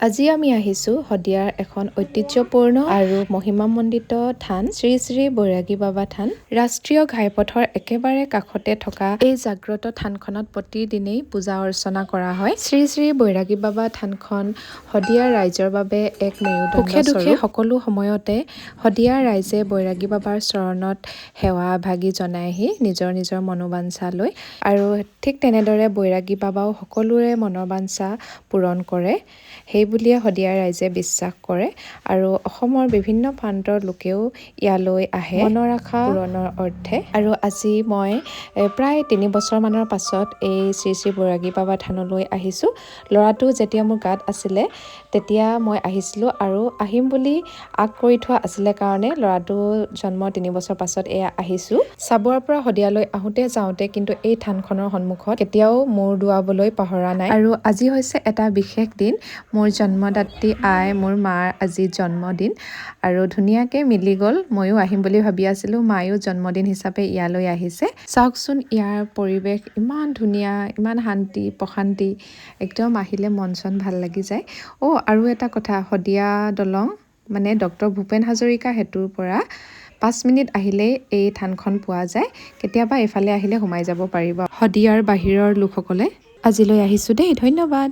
আজি আমি আহিছোঁ শদিয়াৰ এখন ঐতিহ্যপূৰ্ণ আৰু মহিমামণ্ডিত থান শ্ৰী শ্ৰী বৈৰাগী বাবা থান। ৰাষ্ট্ৰীয় ঘাইপথৰ একেবাৰে কাষতে থকা এই জাগ্ৰত থানখনত প্ৰতিদিনেই পূজা অৰ্চনা কৰা হয়। শ্ৰী শ্ৰী বৈৰাগী বাবা থানখন শদিয়াৰ ৰাইজৰ বাবে এক মেৰুদণ্ড স্বৰূপ। সুখে দুখে সকলো সময়তে শদিয়াৰ ৰাইজে বৈৰাগী বাবাৰ চৰণত সেৱা ভাগি জনাইহি নিজৰ নিজৰ মনোবাঞ্ছা লৈ, আৰু ঠিক তেনেদৰে বৈৰাগী বাবাও সকলোৰে মনৰ বাঞ্ছা পূৰণ কৰে। সেই বুলিয়ে শদিয়াৰ ৰাইজে বিশ্বাস কৰে আৰু অসমৰ বিভিন্ন প্ৰান্তৰ লোকেও ইয়ালৈ আহে মনৰ আশা পূৰণৰ অৰ্থে। আৰু আজি মই প্ৰায় 3 বছৰমানৰ পাছত এই শ্ৰী শ্ৰী বৈৰাগী বাবা থানলৈ আহিছোঁ। ল'ৰাটো যেতিয়া মোৰ গাত আছিলে তেতিয়া মই আহিছিলোঁ, আৰু আহিম বুলি আগ কৰি থোৱা আছিলে কাৰণে ল'ৰাটো জন্ম 3 বছৰ পাছত এয়া আহিছোঁ। চাবুৱাৰ পৰা শদিয়ালৈ আহোঁতে যাওঁতে কিন্তু এই থানখনৰ সন্মুখত কেতিয়াও মূৰ দোৱাবলৈ পাহৰা নাই। আৰু আজি হৈছে এটা বিশেষ দিন, মোৰ জন্মদাত্ৰী আই মোৰ মাৰ আজি জন্মদিন, আৰু ধুনীয়াকৈ মিলি গ'ল। ময়ো আহিম বুলি ভাবি আছিলোঁ, মায়ো জন্মদিন হিচাপে ইয়ালৈ আহিছে। চাওকচোন ইয়াৰ পৰিৱেশ ইমান ধুনীয়া, ইমান শান্তি প্ৰশান্তি, একদম আহিলে মন চন ভাল লাগি যায়। আৰু এটা কথা, শদিয়া দলং মানে ডক্টৰ ভূপেন হাজৰিকা সেতুৰ পৰা 5 মিনিট আহিলেই এই থানখন পোৱা যায়। কেতিয়াবা এইফালে আহিলে সোমাই যাব পাৰিব শদিয়াৰ বাহিৰৰ লোকসকলে। আজিলৈ আহিছোঁ দেই, ধন্যবাদ।